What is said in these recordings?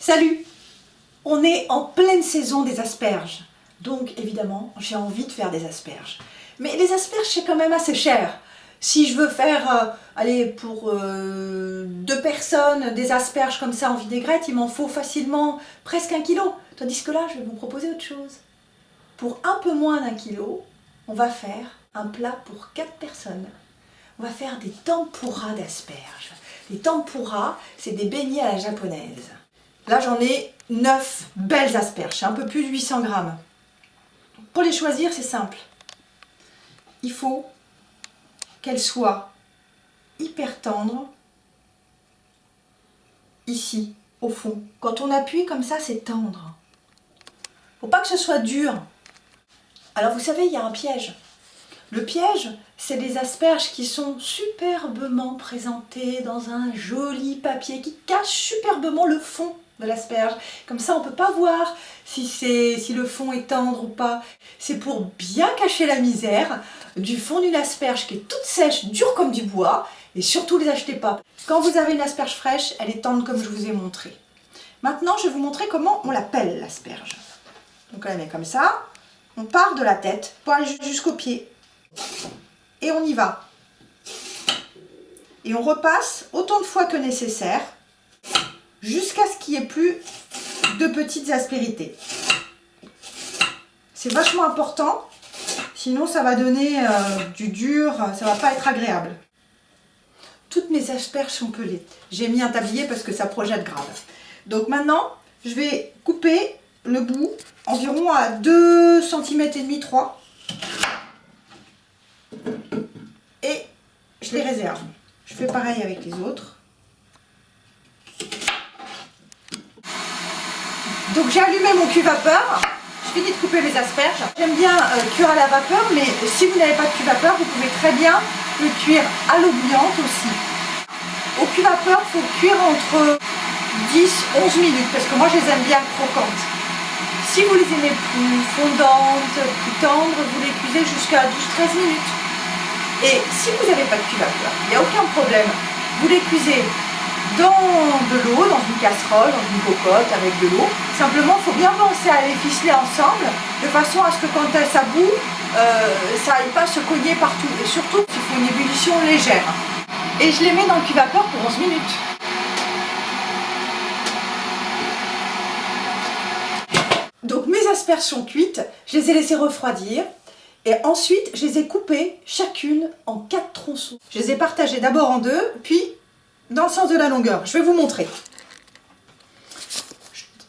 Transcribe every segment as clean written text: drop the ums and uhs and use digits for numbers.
Salut! On est en pleine saison des asperges. Donc évidemment, j'ai envie de faire des asperges. Mais les asperges, c'est quand même assez cher. Si je veux faire, allez, pour 2 personnes, des asperges comme ça en vinaigrette, il m'en faut facilement presque 1 kilo. Tandis que là, je vais vous proposer autre chose. Pour un peu moins d'1 kilo, on va faire un plat pour 4 personnes. On va faire des tempura d'asperges. Les tempura, c'est des beignets à la japonaise. Là, j'en ai 9 belles asperges, c'est un peu plus de 800 grammes. Pour les choisir, c'est simple. Il faut qu'elles soient hyper tendres, ici, au fond. Quand on appuie comme ça, c'est tendre. Faut pas que ce soit dur. Alors, vous savez, il y a un piège. Le piège, c'est des asperges qui sont superbement présentées dans un joli papier qui cache superbement le fond de l'asperge. Comme ça, on ne peut pas voir si le fond est tendre ou pas. C'est pour bien cacher la misère du fond d'une asperge qui est toute sèche, dure comme du bois. Et surtout, ne les achetez pas. Quand vous avez une asperge fraîche, elle est tendre comme je vous ai montré. Maintenant, je vais vous montrer comment on la pèle, l'asperge. Donc, on la met comme ça. On part de la tête pour aller jusqu'au pied. Et on y va. Et on repasse autant de fois que nécessaire jusqu'à ce qu'il n'y ait plus de petites aspérités. C'est vachement important, sinon ça va donner du dur, ça va pas être agréable. Toutes mes asperges sont pelées. J'ai mis un tablier parce que ça projette grave. Donc maintenant, je vais couper le bout environ à 2 cm et demi, 3. Et je les réserve. Je fais pareil avec les autres. Donc j'ai allumé mon cuve-vapeur. Je finis de couper les asperges. J'aime bien cuire à la vapeur, mais si vous n'avez pas de cuve-vapeur, vous pouvez très bien le cuire à l'eau bouillante aussi. Au cuve-vapeur, il faut cuire entre 10-11 minutes, parce que moi je les aime bien croquantes. Si vous les aimez plus fondantes, plus tendres, vous les cuisez jusqu'à 12-13 minutes. Et si vous n'avez pas de cuve-vapeur, il n'y a aucun problème. Vous les cuisez dans de l'eau, dans une casserole, dans une cocotte avec de l'eau. Simplement, il faut bien penser à les ficeler ensemble, de façon à ce que quand ça bout, ça n'aille pas se cogner partout. Et surtout, il faut une ébullition légère. Et je les mets dans le cuve-vapeur pour 11 minutes. Donc mes asperges sont cuites, je les ai laissées refroidir. Et ensuite, je les ai coupées chacune en 4 tronçons. Je les ai partagées d'abord en 2, puis dans le sens de la longueur. Je vais vous montrer.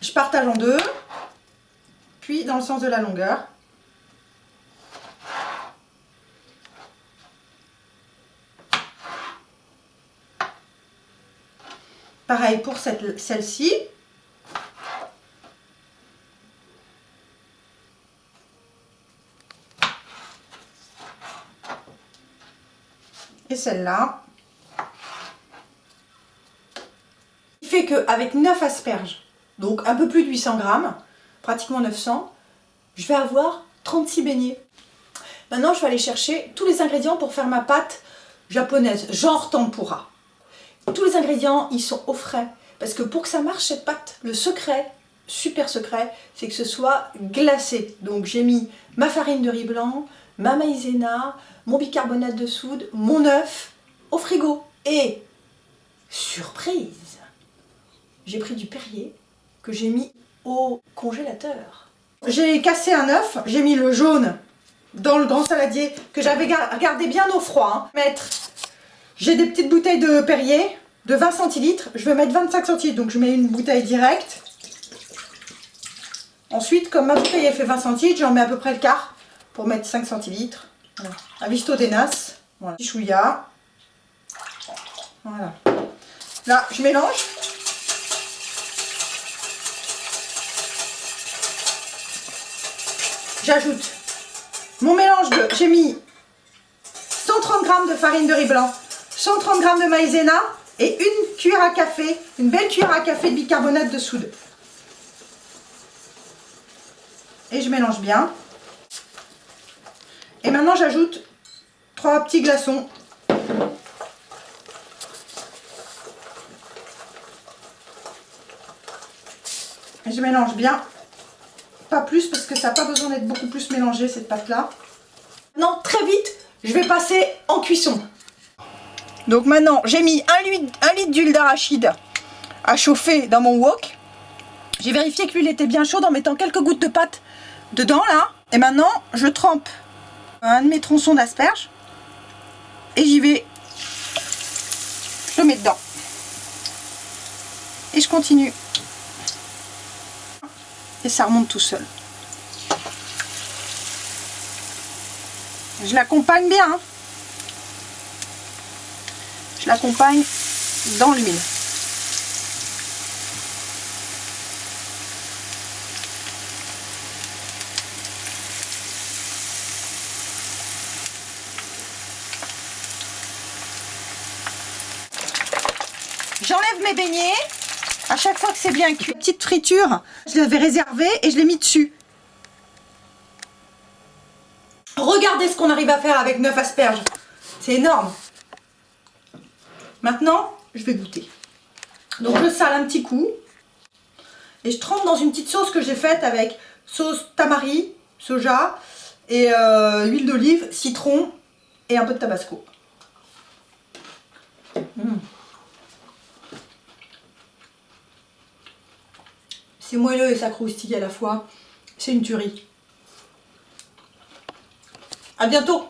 Je partage en 2, puis dans le sens de la longueur. Pareil pour celle-ci. Et celle-là. Ce qui fait qu'avec 9 asperges, donc un peu plus de 800 grammes, pratiquement 900, je vais avoir 36 beignets. Maintenant, je vais aller chercher tous les ingrédients pour faire ma pâte japonaise, genre tempura. Tous les ingrédients, ils sont au frais. Parce que pour que ça marche, cette pâte, le secret, super secret, c'est que ce soit glacé. Donc j'ai mis ma farine de riz blanc, ma maïzena, mon bicarbonate de soude, mon œuf au frigo. Et, surprise, j'ai pris du Perrier que j'ai mis au congélateur. J'ai cassé un œuf, j'ai mis le jaune dans le grand saladier que j'avais gardé bien au froid. J'ai des petites bouteilles de Perrier de 20 centilitres. Je vais mettre 25 centilitres, donc je mets une bouteille directe. Ensuite, comme ma bouteille elle fait 20 centilitres, j'en mets à peu près le quart pour mettre 5 centilitres. Voilà. Avisto Denas, voilà. Chouïa. Voilà. Là, je mélange. J'ajoute mon mélange de... J'ai mis 130 g de farine de riz blanc, 130 g de maïzena et une cuillère à café, une belle cuillère à café de bicarbonate de soude. Et je mélange bien. Et maintenant j'ajoute 3 petits glaçons. Je mélange bien. Pas plus parce que ça n'a pas besoin d'être beaucoup plus mélangé cette pâte-là. Maintenant, très vite, je vais passer en cuisson. Donc maintenant, j'ai mis 1 litre d'huile d'arachide à chauffer dans mon wok. J'ai vérifié que l'huile était bien chaude en mettant quelques gouttes de pâte dedans là. Et maintenant, je trempe un de mes tronçons d'asperges et j'y vais. Je le mets dedans. Et je continue. Et ça remonte tout seul. Je l'accompagne bien. Hein. Je l'accompagne dans l'huile. J'enlève mes beignets. À chaque fois que c'est bien cuit, petite friture, je l'avais réservée et je l'ai mis dessus. Regardez ce qu'on arrive à faire avec 9 asperges. C'est énorme. Maintenant, je vais goûter. Donc je sale un petit coup. Et je trempe dans une petite sauce que j'ai faite avec sauce tamari, soja, et huile d'olive, citron et un peu de tabasco. C'est moelleux et ça croustille à la fois. C'est une tuerie. À bientôt!